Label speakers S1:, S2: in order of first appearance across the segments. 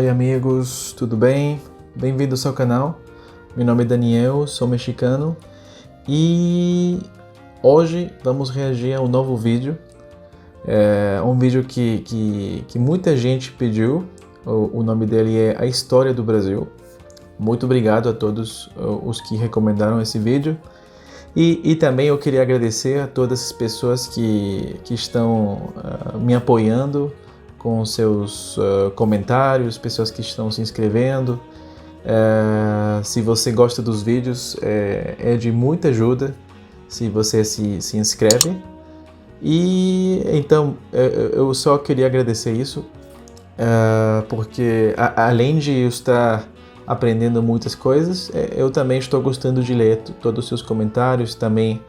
S1: Oi amigos, tudo bem? Bem-vindos ao canal. Meu nome é Daniel, sou mexicano e hoje vamos reagir a um novo vídeo. Um vídeo que muita gente pediu. O nome dele é A História do Brasil. Muito obrigado a todos os que recomendaram esse vídeo. E também eu queria agradecer a todas as pessoas que estão me apoiando com seus comentários, pessoas que estão se inscrevendo. Se você gosta dos vídeos, é de muita ajuda se você se inscreve. E então eu só queria agradecer isso, porque além de eu estar aprendendo muitas coisas, eu também estou gostando de ler todos os seus comentários, também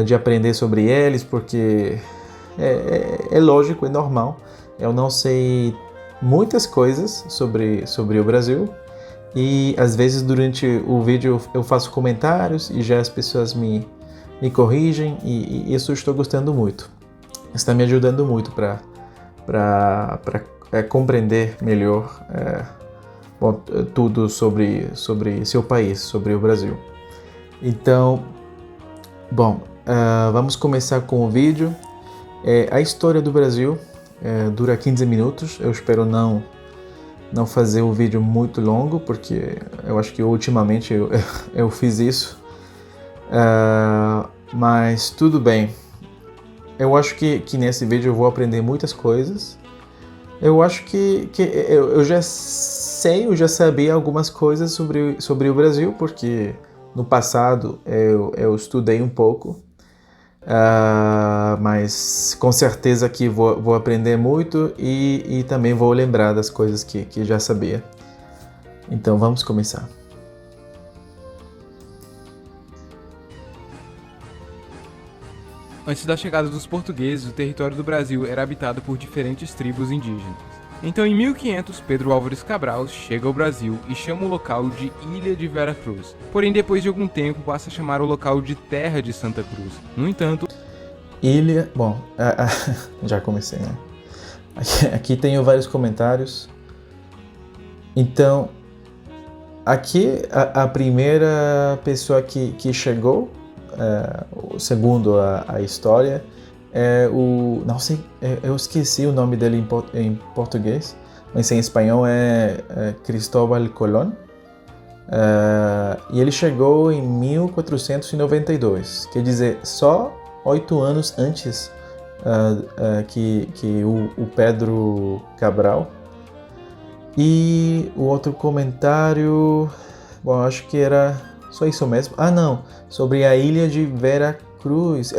S1: de aprender sobre eles, porque é lógico, é normal. Eu não sei muitas coisas sobre o Brasil e às vezes durante o vídeo eu faço comentários e já as pessoas me corrigem e isso eu estou gostando muito. Está me ajudando muito para compreender melhor tudo sobre seu país, sobre o Brasil. Então, bom, vamos começar com o vídeo. A história do Brasil dura 15 minutos. Eu espero não fazer o vídeo muito longo, porque eu acho que ultimamente eu fiz isso. Mas tudo bem. Eu acho que nesse vídeo eu vou aprender muitas coisas. Eu acho que eu já sei, eu já sabia algumas coisas sobre o Brasil, porque no passado eu estudei um pouco, mas com certeza que vou aprender muito e também vou lembrar das coisas que já sabia. Então vamos começar.
S2: Antes da chegada dos portugueses, o território do Brasil era habitado por diferentes tribos indígenas. Então, em 1500, Pedro Álvares Cabral chega ao Brasil e chama o local de Ilha de Vera Cruz. Porém, depois de algum tempo, passa a chamar o local de Terra de Santa Cruz. No entanto...
S1: Ilha... Bom, já comecei, né? Aqui tenho vários comentários. Então, aqui a primeira pessoa que chegou, segundo a história, não sei, eu esqueci o nome dele em português, mas em espanhol é Cristóbal Colón. E ele chegou em 1492, quer dizer, só 8 anos antes que o Pedro Cabral. E o outro comentário, bom, acho que era só isso mesmo. Não, sobre a ilha de Vera Cruz.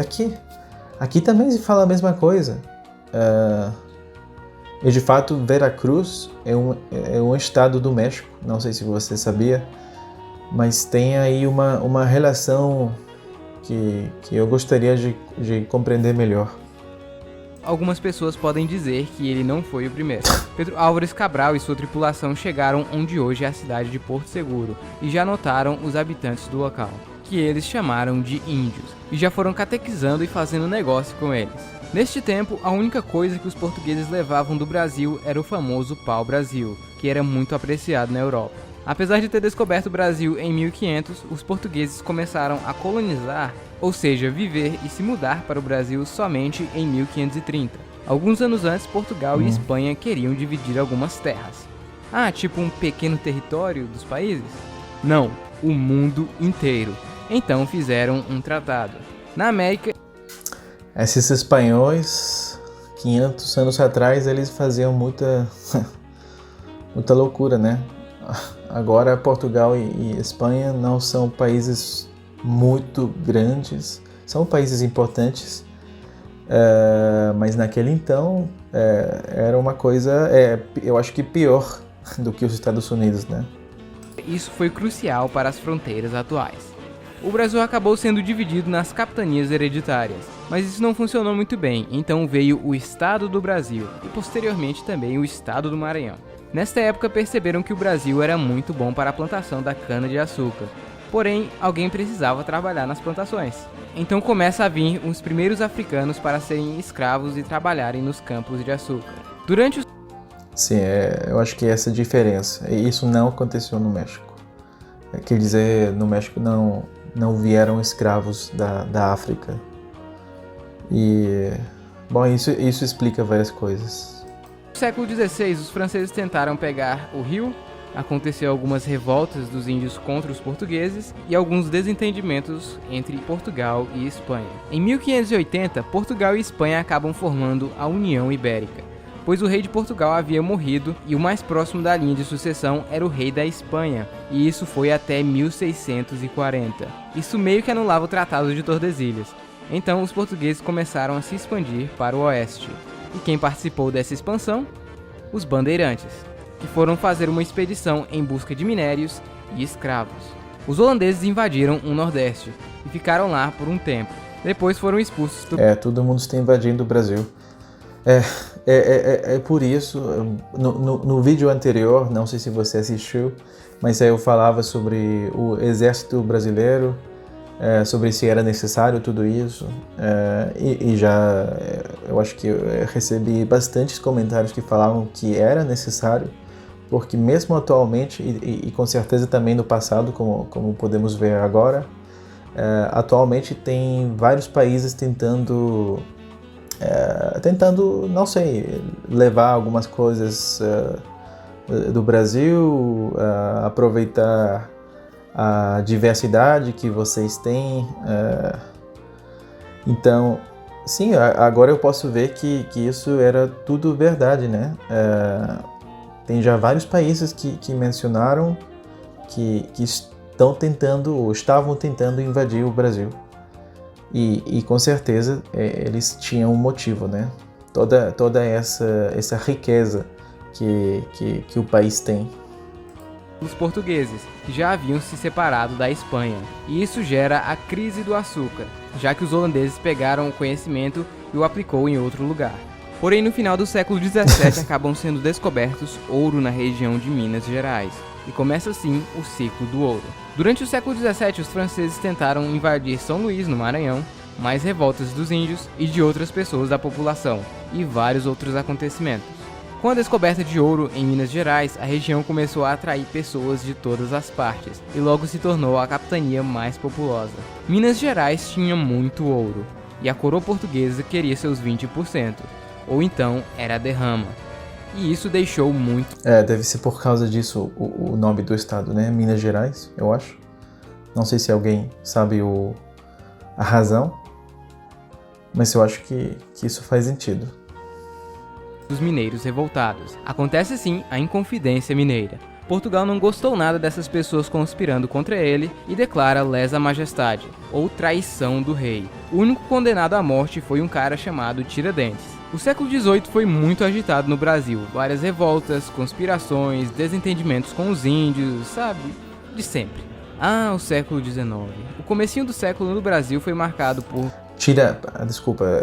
S1: Aqui também se fala a mesma coisa. E de fato, Vera Cruz é um estado do México. Não sei se você sabia, mas tem aí uma relação que eu gostaria de compreender melhor.
S2: Algumas pessoas podem dizer que ele não foi o primeiro. Pedro Álvares Cabral e sua tripulação chegaram onde hoje é a cidade de Porto Seguro e já notaram os habitantes do local, que eles chamaram de índios, e já foram catequizando e fazendo negócio com eles. Neste tempo, a única coisa que os portugueses levavam do Brasil era o famoso pau-brasil, que era muito apreciado na Europa. Apesar de ter descoberto o Brasil em 1500, os portugueses começaram a colonizar, ou seja, viver e se mudar para o Brasil somente em 1530. Alguns anos antes, Portugal e Espanha queriam dividir algumas terras. Tipo um pequeno território dos países? Não, o mundo inteiro. Então fizeram um tratado. Na América...
S1: Esses espanhóis, 500 anos atrás, eles faziam muita loucura, né? Agora Portugal e Espanha não são países muito grandes, são países importantes, mas naquele então era uma coisa, eu acho que pior do que os Estados Unidos, né?
S2: Isso foi crucial para as fronteiras atuais. O Brasil acabou sendo dividido nas capitanias hereditárias, mas isso não funcionou muito bem, então veio o Estado do Brasil e posteriormente também o Estado do Maranhão. Nesta época perceberam que o Brasil era muito bom para a plantação da cana-de-açúcar, porém alguém precisava trabalhar nas plantações. Então começa a vir os primeiros africanos para serem escravos e trabalharem nos campos de açúcar. Durante os
S1: Sim, eu acho que essa é a diferença. E isso não aconteceu no México. Quer dizer, no México não vieram escravos da África. E, bom, isso explica várias coisas.
S2: No século XVI, os franceses tentaram pegar o Rio, aconteceu algumas revoltas dos índios contra os portugueses e alguns desentendimentos entre Portugal e Espanha. Em 1580, Portugal e Espanha acabam formando a União Ibérica, pois o rei de Portugal havia morrido e o mais próximo da linha de sucessão era o rei da Espanha, e isso foi até 1640. Isso meio que anulava o Tratado de Tordesilhas. Então os portugueses começaram a se expandir para o oeste. E quem participou dessa expansão? Os bandeirantes, que foram fazer uma expedição em busca de minérios e escravos. Os holandeses invadiram o Nordeste e ficaram lá por um tempo. Depois foram expulsos do...
S1: Todo mundo está invadindo o Brasil. É por isso, no vídeo anterior, não sei se você assistiu, mas aí eu falava sobre o exército brasileiro, sobre se era necessário tudo isso, eu acho que eu recebi bastantes comentários que falavam que era necessário, porque mesmo atualmente, e com certeza também no passado, como podemos ver agora, atualmente tem vários países tentando, não sei, levar algumas coisas do Brasil, aproveitar a diversidade que vocês têm. Então, sim, agora eu posso ver que isso era tudo verdade, né? Tem já vários países que mencionaram que estão tentando, ou estavam tentando invadir o Brasil. E com certeza eles tinham um motivo, né? Toda essa riqueza que o país tem.
S2: Os portugueses, que já haviam se separado da Espanha, e isso gera a crise do açúcar, já que os holandeses pegaram o conhecimento e o aplicou em outro lugar. Porém, no final do século XVII acabam sendo descobertos ouro na região de Minas Gerais, e começa assim o ciclo do ouro. Durante o século XVII, os franceses tentaram invadir São Luís, no Maranhão, mais revoltas dos índios e de outras pessoas da população, e vários outros acontecimentos. Com a descoberta de ouro em Minas Gerais, a região começou a atrair pessoas de todas as partes, e logo se tornou a capitania mais populosa. Minas Gerais tinha muito ouro, e a coroa portuguesa queria seus 20%, ou então era a derrama. E isso deixou muito...
S1: Deve ser por causa disso o nome do estado, né? Minas Gerais, eu acho. Não sei se alguém sabe a razão, mas eu acho que isso faz sentido.
S2: Dos mineiros revoltados. Acontece sim a Inconfidência Mineira. Portugal não gostou nada dessas pessoas conspirando contra ele e declara lesa majestade, ou traição do rei. O único condenado à morte foi um cara chamado Tiradentes. O século XVIII foi muito agitado no Brasil, várias revoltas, conspirações, desentendimentos com os índios, sabe? De sempre. O século XIX. O comecinho do século no Brasil foi marcado por...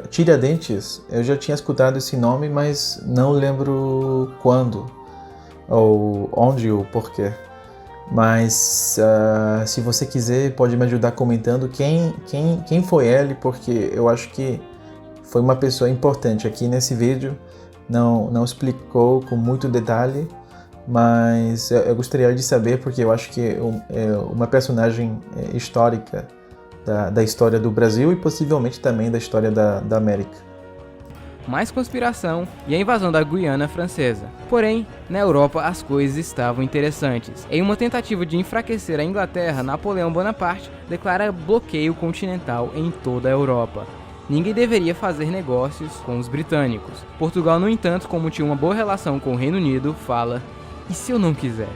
S1: Tiradentes, eu já tinha escutado esse nome, mas não lembro quando, ou onde, ou porquê. Mas se você quiser, pode me ajudar comentando quem foi ele, porque eu acho que foi uma pessoa importante. Aqui nesse vídeo não explicou com muito detalhe, mas eu gostaria de saber, porque eu acho que é uma personagem histórica da história do Brasil e possivelmente também da história da América.
S2: Mais conspiração e a invasão da Guiana Francesa. Porém, na Europa as coisas estavam interessantes. Em uma tentativa de enfraquecer a Inglaterra, Napoleão Bonaparte declara bloqueio continental em toda a Europa. Ninguém deveria fazer negócios com os britânicos. Portugal, no entanto, como tinha uma boa relação com o Reino Unido, fala: e se eu não quiser?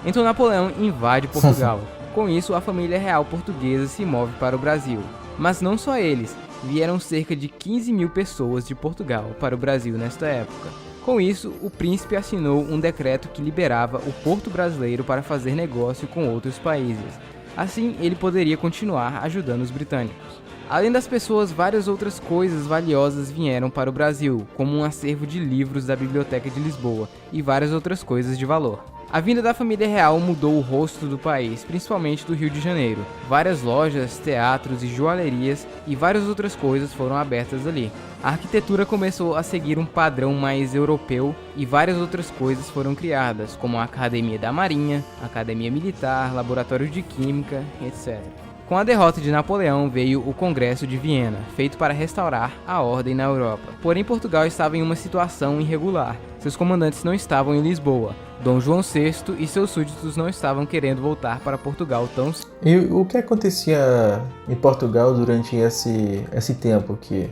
S2: Então Napoleão invade Portugal. Com isso, a família real portuguesa se move para o Brasil. Mas não só eles, vieram cerca de 15 mil pessoas de Portugal para o Brasil nesta época. Com isso, o príncipe assinou um decreto que liberava o porto brasileiro para fazer negócio com outros países. Assim, ele poderia continuar ajudando os britânicos. Além das pessoas, várias outras coisas valiosas vieram para o Brasil, como um acervo de livros da Biblioteca de Lisboa e várias outras coisas de valor. A vinda da família real mudou o rosto do país, principalmente do Rio de Janeiro. Várias lojas, teatros e joalherias e várias outras coisas foram abertas ali. A arquitetura começou a seguir um padrão mais europeu e várias outras coisas foram criadas, como a Academia da Marinha, Academia Militar, Laboratório de Química, etc. Com a derrota de Napoleão veio o Congresso de Viena, feito para restaurar a ordem na Europa. Porém, Portugal estava em uma situação irregular. Seus comandantes não estavam em Lisboa. Dom João VI e seus súditos não estavam querendo voltar para Portugal tão cedo.
S1: E o que acontecia em Portugal durante esse tempo que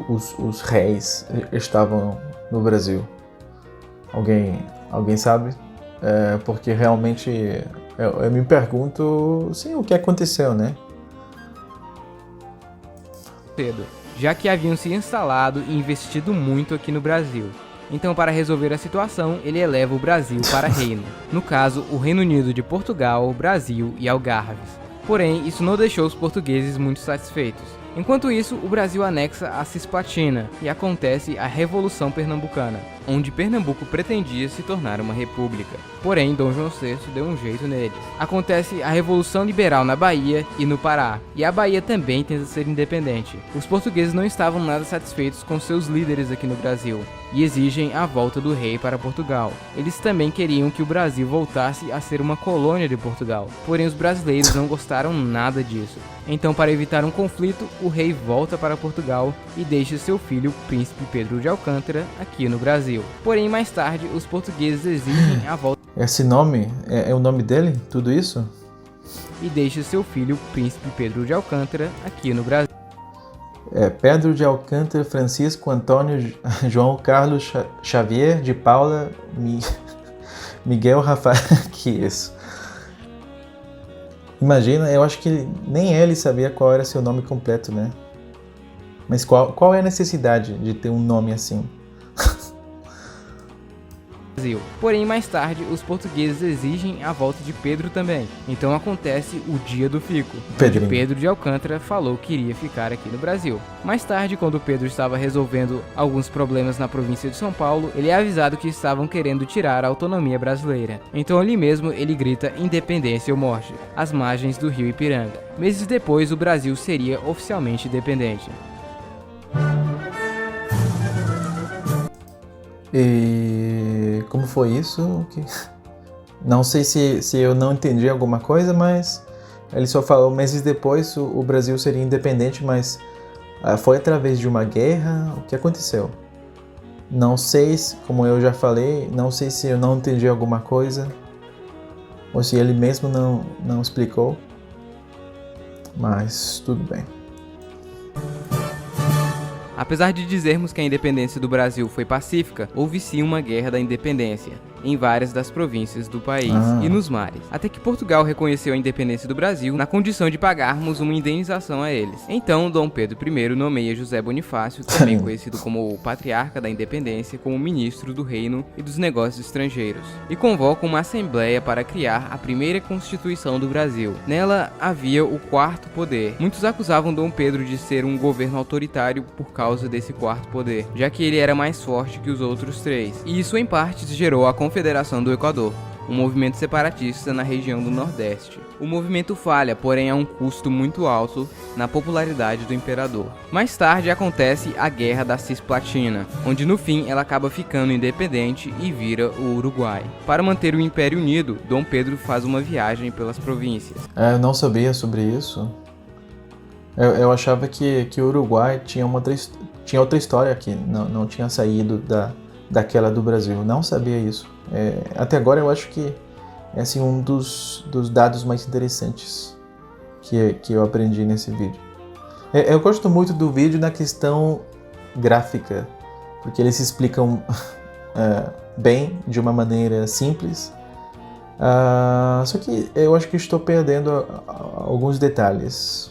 S1: os reis estavam no Brasil? Alguém sabe? Porque realmente eu me pergunto, sim, o que aconteceu, né?
S2: Já que haviam se instalado e investido muito aqui no Brasil. Então, para resolver a situação, ele eleva o Brasil para reino. No caso, o Reino Unido de Portugal, Brasil e Algarves. Porém, isso não deixou os portugueses muito satisfeitos. Enquanto isso, o Brasil anexa a Cisplatina e acontece a Revolução Pernambucana, onde Pernambuco pretendia se tornar uma república. Porém, Dom João VI deu um jeito neles. Acontece a Revolução Liberal na Bahia e no Pará, e a Bahia também tenta ser independente. Os portugueses não estavam nada satisfeitos com seus líderes aqui no Brasil, e exigem a volta do rei para Portugal. Eles também queriam que o Brasil voltasse a ser uma colônia de Portugal, porém os brasileiros não gostaram nada disso. Então, para evitar um conflito, o rei volta para Portugal e deixa seu filho, Príncipe Pedro de Alcântara, aqui no Brasil. Porém, mais tarde, os portugueses exigem a volta.
S1: Esse nome é o nome dele? Tudo isso?
S2: E deixa seu filho, Príncipe Pedro de Alcântara, aqui no Brasil.
S1: Pedro de Alcântara, Francisco, Antônio, João Carlos, Xavier, de Paula, Miguel, Rafael. Que isso? Imagina, eu acho que nem ele sabia qual era seu nome completo, né? Mas qual é a necessidade de ter um nome assim?
S2: Porém, mais tarde, os portugueses exigem a volta de Pedro também. Então acontece o Dia do Fico, onde Pedro de Alcântara falou que iria ficar aqui no Brasil. Mais tarde, quando Pedro estava resolvendo alguns problemas na província de São Paulo, ele é avisado que estavam querendo tirar a autonomia brasileira. Então ali mesmo ele grita independência ou morte, às margens do rio Ipiranga. Meses depois, o Brasil seria oficialmente independente.
S1: E como foi isso? Não sei se eu não entendi alguma coisa, mas ele só falou meses depois o Brasil seria independente, mas foi através de uma guerra? O que aconteceu? Não sei, como eu já falei, não sei se eu não entendi alguma coisa ou se ele mesmo não explicou, mas tudo bem.
S2: Apesar de dizermos que a independência do Brasil foi pacífica, houve sim uma guerra da independência em várias das províncias do país e nos mares, até que Portugal reconheceu a independência do Brasil na condição de pagarmos uma indenização a eles. Então, Dom Pedro I nomeia José Bonifácio, também conhecido como o Patriarca da Independência, como ministro do Reino e dos Negócios Estrangeiros, e convoca uma assembleia para criar a primeira Constituição do Brasil. Nela havia o quarto poder. Muitos acusavam Dom Pedro de ser um governo autoritário por causa desse quarto poder, já que ele era mais forte que os outros três, e isso em parte gerou a Confederação do Equador, um movimento separatista na região do Nordeste. O movimento falha, porém a um custo muito alto na popularidade do imperador. Mais tarde acontece a Guerra da Cisplatina, onde no fim ela acaba ficando independente e vira o Uruguai. Para manter o Império unido, Dom Pedro faz uma viagem pelas províncias.
S1: Eu não sabia sobre isso. Eu achava que o Uruguai tinha outra história aqui, não tinha saído daquela do Brasil. Não sabia isso. Até agora eu acho que é assim, um dos dados mais interessantes que eu aprendi nesse vídeo. Eu gosto muito do vídeo na questão gráfica, porque eles explicam bem, de uma maneira simples. Só que eu acho que estou perdendo alguns detalhes.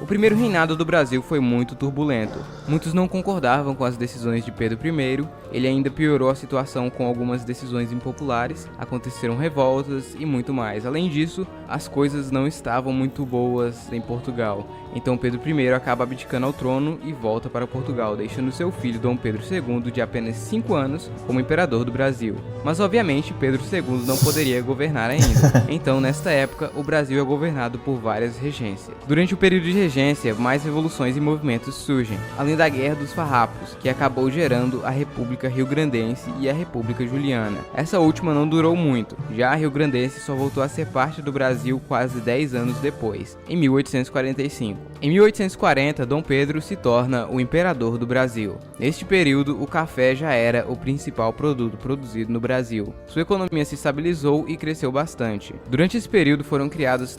S2: O primeiro reinado do Brasil foi muito turbulento. Muitos não concordavam com as decisões de Pedro I, ele ainda piorou a situação com algumas decisões impopulares, aconteceram revoltas e muito mais. Além disso, as coisas não estavam muito boas em Portugal. Então Pedro I acaba abdicando ao trono e volta para Portugal, deixando seu filho Dom Pedro II, de apenas 5 anos, como imperador do Brasil. Mas obviamente Pedro II não poderia governar ainda. Então, nesta época, o Brasil é governado por várias regências. Durante o período de regência, mais revoluções e movimentos surgem, além da Guerra dos Farrapos, que acabou gerando a República Rio-Grandense e a República Juliana. Essa última não durou muito, já a Rio-Grandense só voltou a ser parte do Brasil quase 10 anos depois, em 1845. Em 1840, Dom Pedro se torna o imperador do Brasil. Neste período, o café já era o principal produto produzido no Brasil. Sua economia se estabilizou e cresceu bastante. Durante esse período foram criados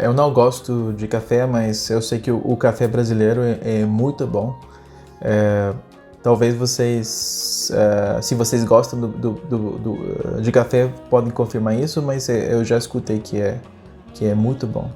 S1: eu não gosto de café, mas eu sei que o café brasileiro é muito bom. Talvez vocês, se vocês gostam de café, podem confirmar isso, mas eu já escutei que é muito bom.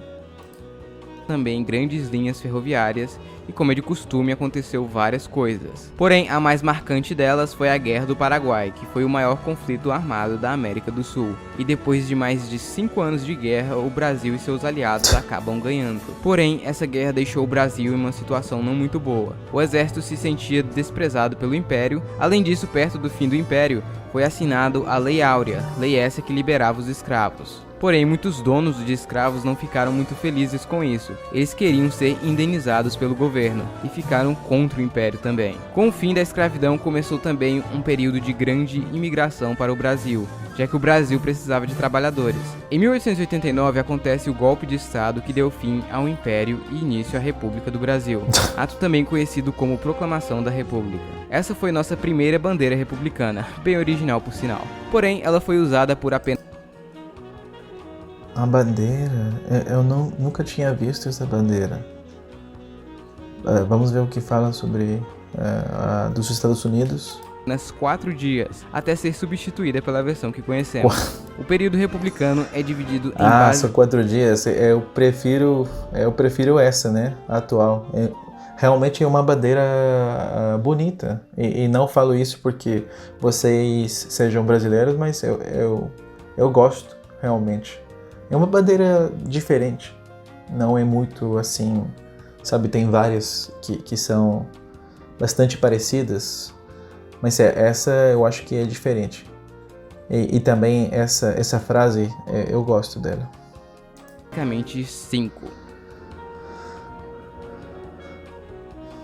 S2: Também grandes linhas ferroviárias e, como é de costume, aconteceu várias coisas. Porém, a mais marcante delas foi a Guerra do Paraguai, que foi o maior conflito armado da América do Sul. E depois de mais de 5 anos de guerra, o Brasil e seus aliados acabam ganhando. Porém, essa guerra deixou o Brasil em uma situação não muito boa. O exército se sentia desprezado pelo Império. Além disso, perto do fim do Império, foi assinado a Lei Áurea, lei essa que liberava os escravos. Porém, muitos donos de escravos não ficaram muito felizes com isso. Eles queriam ser indenizados pelo governo e ficaram contra o Império também. Com o fim da escravidão, começou também um período de grande imigração para o Brasil, já que o Brasil precisava de trabalhadores. Em 1889 acontece o golpe de Estado que deu fim ao Império e início à República do Brasil, ato também conhecido como Proclamação da República. Essa foi nossa primeira bandeira republicana, bem original por sinal. Porém, ela foi usada por apenas...
S1: A bandeira? Eu nunca tinha visto essa bandeira. Vamos ver o que fala sobre a dos Estados Unidos.
S2: Nas 4 dias, até ser substituída pela versão que conhecemos. O período republicano é dividido em base...
S1: são 4 dias. Eu prefiro essa, né? A atual. Realmente é uma bandeira bonita. E não falo isso porque vocês sejam brasileiros, mas eu gosto, realmente. É uma bandeira diferente, não é muito assim, sabe, tem várias que são bastante parecidas, mas essa eu acho que é diferente. E também essa frase, eu gosto dela.
S2: Basicamente 5.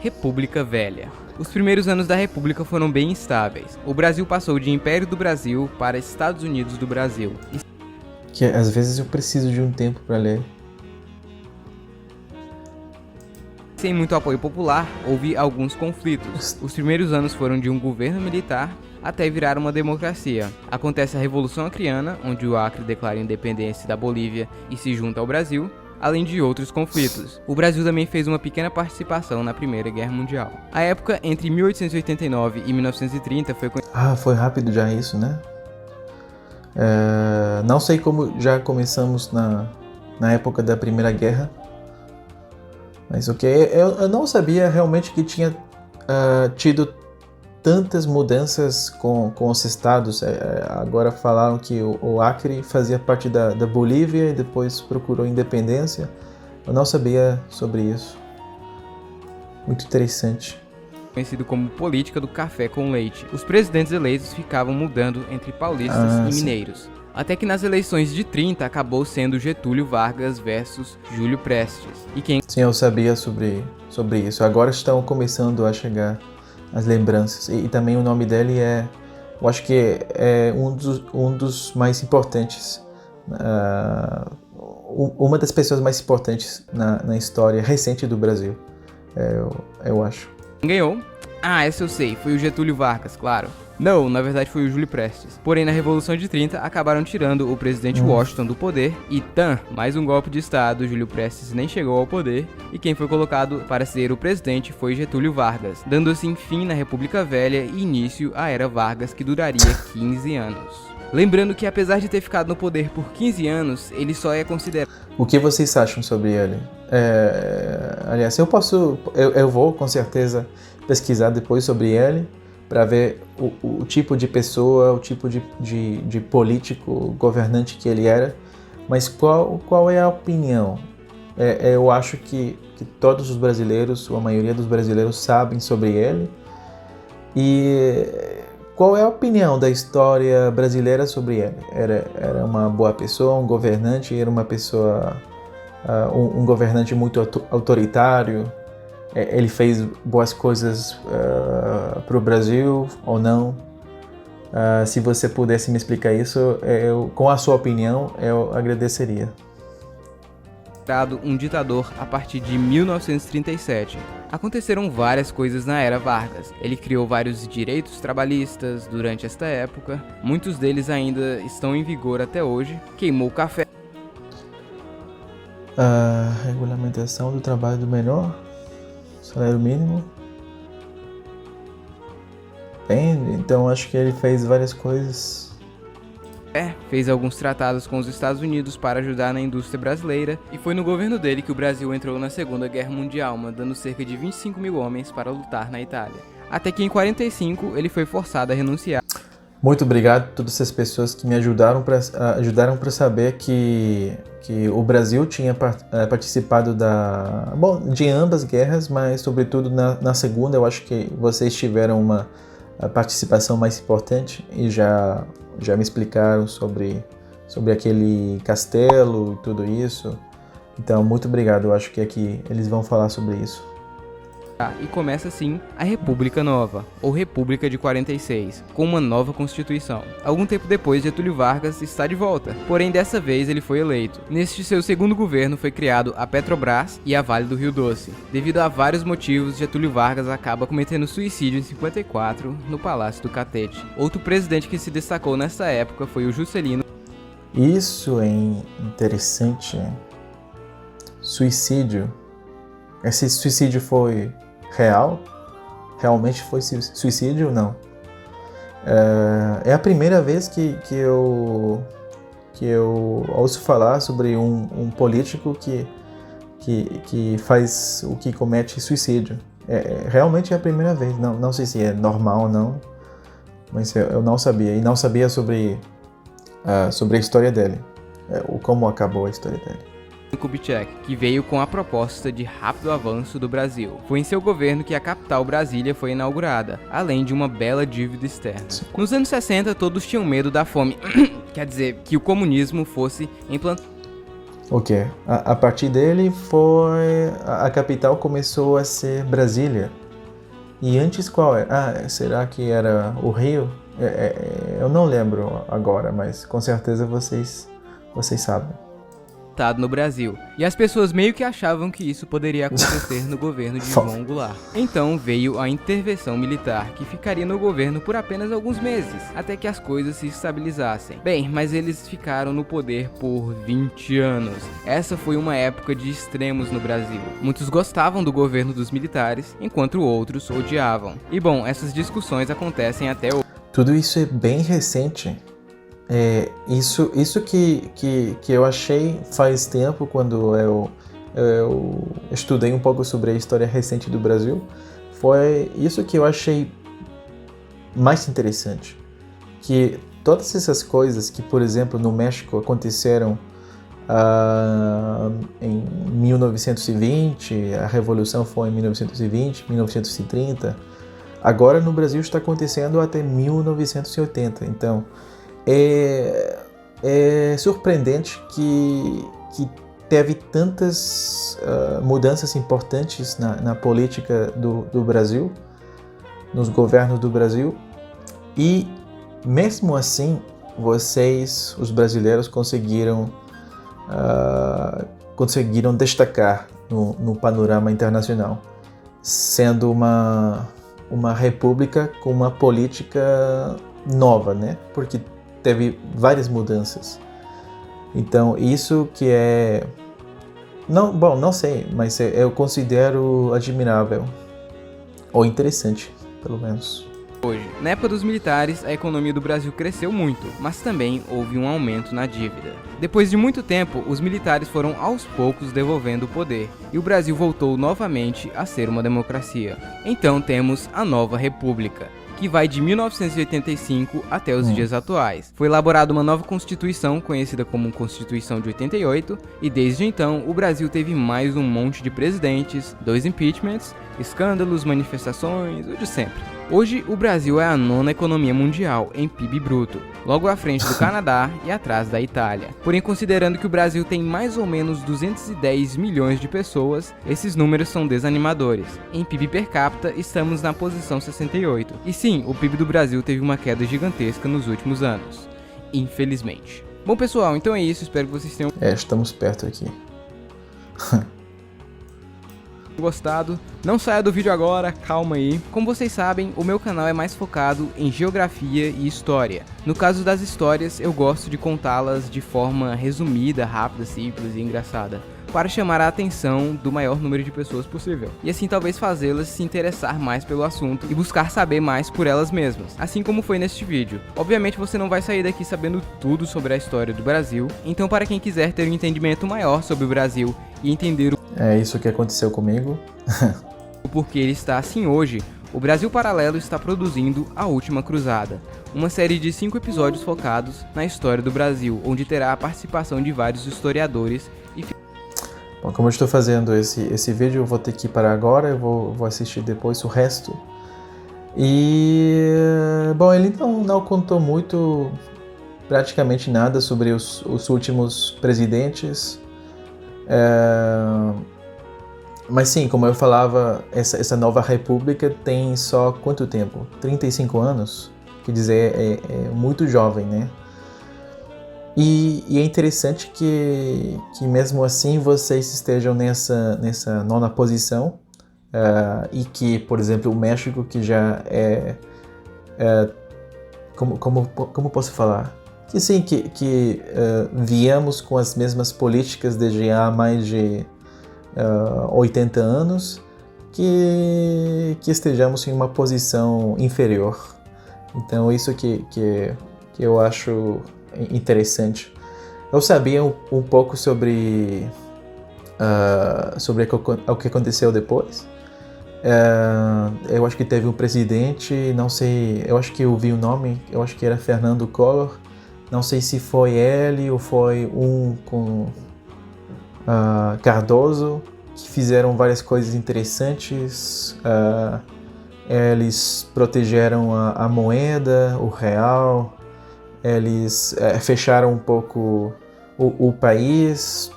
S2: República Velha. Os primeiros anos da República foram bem instáveis. O Brasil passou de Império do Brasil para Estados Unidos do Brasil.
S1: Que às vezes eu preciso de um tempo para ler.
S2: Sem muito apoio popular, houve alguns conflitos. Os primeiros anos foram de um governo militar até virar uma democracia. Acontece a Revolução Acreana, onde o Acre declara a independência da Bolívia e se junta ao Brasil, além de outros conflitos. O Brasil também fez uma pequena participação na Primeira Guerra Mundial. A época entre 1889 e 1930 foi...
S1: Foi rápido já isso, né? Não sei como já começamos na época da Primeira Guerra, mas ok, eu não sabia realmente que tinha tido tantas mudanças com os estados. Agora falaram que o Acre fazia parte da Bolívia e depois procurou independência. Eu não sabia sobre isso. Muito interessante.
S2: Conhecido como política do café com leite. Os presidentes eleitos ficavam mudando entre paulistas e mineiros. Até que nas eleições de 30 acabou sendo Getúlio Vargas versus Júlio Prestes.
S1: Sim, eu sabia sobre isso. Agora estão começando a chegar as lembranças. E também o nome dele eu acho que é um dos mais importantes. Uma das pessoas mais importantes na história recente do Brasil. Eu acho.
S2: Ganhou? Essa eu sei, foi o Getúlio Vargas, claro. Não, na verdade foi o Júlio Prestes. Porém, na Revolução de 30, acabaram tirando o presidente Washington do poder e mais um golpe de Estado, Júlio Prestes nem chegou ao poder e quem foi colocado para ser o presidente foi Getúlio Vargas, dando assim fim na República Velha e início à Era Vargas, que duraria 15 anos. Lembrando que apesar de ter ficado no poder por 15 anos, ele só é considerado...
S1: O que vocês acham sobre ele? Aliás, eu vou com certeza pesquisar depois sobre ele para ver o tipo de pessoa, o tipo de político, governante que ele era. Mas qual é a opinião? Eu acho que todos os brasileiros, ou a maioria dos brasileiros, sabem sobre ele. E qual é a opinião da história brasileira sobre ele? Era uma boa pessoa, um governante, era uma pessoa, um governante muito autoritário? Ele fez boas coisas para o Brasil ou não? Se você pudesse me explicar isso, com a sua opinião, eu agradeceria.
S2: Um ditador a partir de 1937. Aconteceram várias coisas na era Vargas. Ele criou vários direitos trabalhistas durante esta época, muitos deles ainda estão em vigor até hoje. Queimou o café.
S1: A regulamentação do trabalho do menor, salário mínimo. Então acho que ele fez várias coisas.
S2: Fez alguns tratados com os Estados Unidos para ajudar na indústria brasileira, e foi no governo dele que o Brasil entrou na Segunda Guerra Mundial, mandando cerca de 25 mil homens para lutar na Itália. Até que em 45 ele foi forçado a renunciar.
S1: Muito obrigado a todas essas pessoas que me ajudaram para saber que o Brasil tinha participado de ambas guerras, mas sobretudo na segunda. Eu acho que vocês tiveram uma participação mais importante e já me explicaram sobre aquele castelo e tudo isso. Então, muito obrigado. Eu acho que aqui eles vão falar sobre isso.
S2: E começa assim a República Nova, ou República de 46, com uma nova Constituição. Algum tempo depois, Getúlio Vargas está de volta, porém dessa vez ele foi eleito. Neste seu segundo governo foi criado a Petrobras e a Vale do Rio Doce. Devido a vários motivos, Getúlio Vargas acaba cometendo suicídio em 54 no Palácio do Catete. Outro presidente que se destacou nessa época foi o Juscelino.
S1: Isso é interessante. Suicídio. Esse suicídio foi real? Realmente foi suicídio ou não? É a primeira vez que eu ouço falar sobre um político que faz o que comete suicídio. Realmente é a primeira vez. Não sei se é normal ou não, mas eu não sabia. E não sabia sobre a história dele, como acabou a história dele.
S2: Kubitschek, que veio com a proposta de rápido avanço do Brasil. Foi em seu governo que a capital Brasília foi inaugurada, além de uma bela dívida externa. Nos anos 60, todos tinham medo da fome, quer dizer, que o comunismo fosse implantado.
S1: Ok, a partir dele a capital começou a ser Brasília. E antes qual era? Será que era o Rio? Eu não lembro agora, mas com certeza vocês sabem.
S2: No Brasil, e as pessoas meio que achavam que isso poderia acontecer no governo de João Goulart. Então veio a intervenção militar, que ficaria no governo por apenas alguns meses, até que as coisas se estabilizassem. Bem, mas eles ficaram no poder por 20 anos. Essa foi uma época de extremos no Brasil. Muitos gostavam do governo dos militares, enquanto outros odiavam. E bom, essas discussões acontecem até hoje.
S1: Tudo isso é bem recente. Isso que eu achei faz tempo, quando eu estudei um pouco sobre a história recente do Brasil, foi isso que eu achei mais interessante. Que todas essas coisas que, por exemplo, no México aconteceram em 1920, a Revolução foi em 1920, 1930, agora no Brasil está acontecendo até 1980, então é surpreendente que teve tantas mudanças importantes na política do Brasil, nos governos do Brasil, e mesmo assim vocês, os brasileiros, conseguiram destacar no panorama internacional, sendo uma república com uma política nova, né? Porque teve várias mudanças. Então, isso que não sei, mas eu considero admirável, ou interessante, pelo menos.
S2: hoje. Na época dos militares, a economia do Brasil cresceu muito, mas também houve um aumento na dívida. Depois de muito tempo, os militares foram aos poucos devolvendo o poder, e o Brasil voltou novamente a ser uma democracia. Então temos a Nova República, que vai de 1985 até os dias atuais. Foi elaborada uma nova Constituição, conhecida como Constituição de 88, e desde então o Brasil teve mais um monte de presidentes, 2 impeachments, escândalos, manifestações, o de sempre. Hoje, o Brasil é a 9ª economia mundial em PIB bruto, logo à frente do Canadá e atrás da Itália. Porém, considerando que o Brasil tem mais ou menos 210 milhões de pessoas, esses números são desanimadores. Em PIB per capita, estamos na posição 68. E sim, o PIB do Brasil teve uma queda gigantesca nos últimos anos. Infelizmente. Bom, pessoal, então é isso. Espero que vocês tenham
S1: estamos perto aqui.
S2: gostado. Não saia do vídeo agora, calma aí. Como vocês sabem, o meu canal é mais focado em geografia e história. No caso das histórias, eu gosto de contá-las de forma resumida, rápida, simples e engraçada, para chamar a atenção do maior número de pessoas possível, e assim talvez fazê-las se interessar mais pelo assunto e buscar saber mais por elas mesmas, assim como foi neste vídeo. Obviamente você não vai sair daqui sabendo tudo sobre a história do Brasil, então para quem quiser ter um entendimento maior sobre o Brasil e entender
S1: É isso que aconteceu comigo.
S2: o porquê ele está assim hoje, o Brasil Paralelo está produzindo A Última Cruzada, uma série de 5 episódios focados na história do Brasil, onde terá a participação de vários historiadores e
S1: Bom, como eu estou fazendo esse vídeo, eu vou ter que parar agora, eu vou assistir depois o resto. E, bom, ele não contou muito, praticamente nada sobre os últimos presidentes. Mas sim, como eu falava, essa nova república tem só quanto tempo? 35 anos? Quer dizer, é muito jovem, né? E é interessante que mesmo assim vocês estejam nessa 9ª posição, e que, por exemplo, o México, que já como posso falar? Que sim, que viemos com as mesmas políticas desde há mais de 80 anos, que estejamos em uma posição inferior. Então isso que eu acho interessante. Eu sabia um pouco sobre o que aconteceu depois. Eu acho que teve um presidente, não sei, eu acho que eu vi o nome, eu acho que era Fernando Collor. Não sei se foi ele ou foi um com Cardoso, que fizeram várias coisas interessantes. Eles protegeram a moeda, o real. Eles fecharam um pouco o país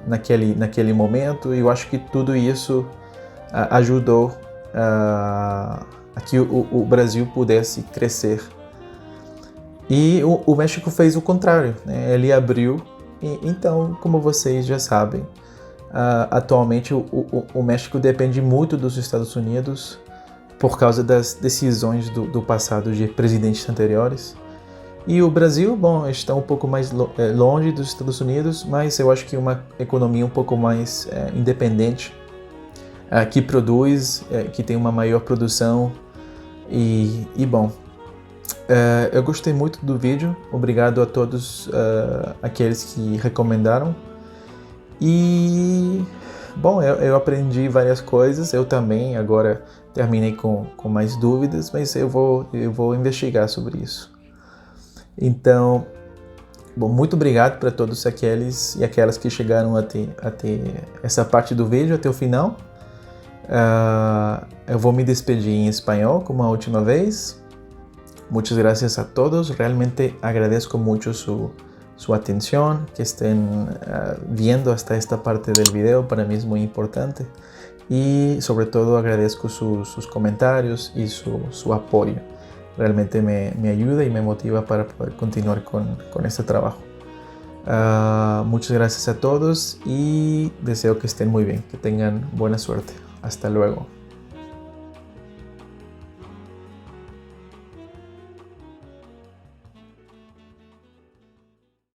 S1: naquele momento, e eu acho que tudo isso ajudou a que o Brasil pudesse crescer. E o México fez o contrário, né? Ele abriu, então, como vocês já sabem, atualmente o México depende muito dos Estados Unidos, por causa das decisões do passado de presidentes anteriores. E o Brasil, bom, está um pouco mais longe dos Estados Unidos, mas eu acho que uma economia um pouco mais independente, que produz, que tem uma maior produção. E bom, eu gostei muito do vídeo, obrigado a todos aqueles que recomendaram. E bom, eu aprendi várias coisas, eu também agora terminei com mais dúvidas, mas eu vou investigar sobre isso. Então, bom, muito obrigado para todos aqueles e aquelas que chegaram até essa parte do vídeo, até o final. Eu vou me despedir em espanhol como a última vez. Muchas gracias a todos, realmente agradezco mucho su atención, que estén viendo hasta esta parte del video, para mí es muy importante. Y sobre todo agradezco sus comentarios y su apoyo. Realmente me ayuda y me motiva para poder continuar con este trabajo. Muchas gracias a todos y deseo que estén muy bien, que tengan buena suerte. Hasta luego.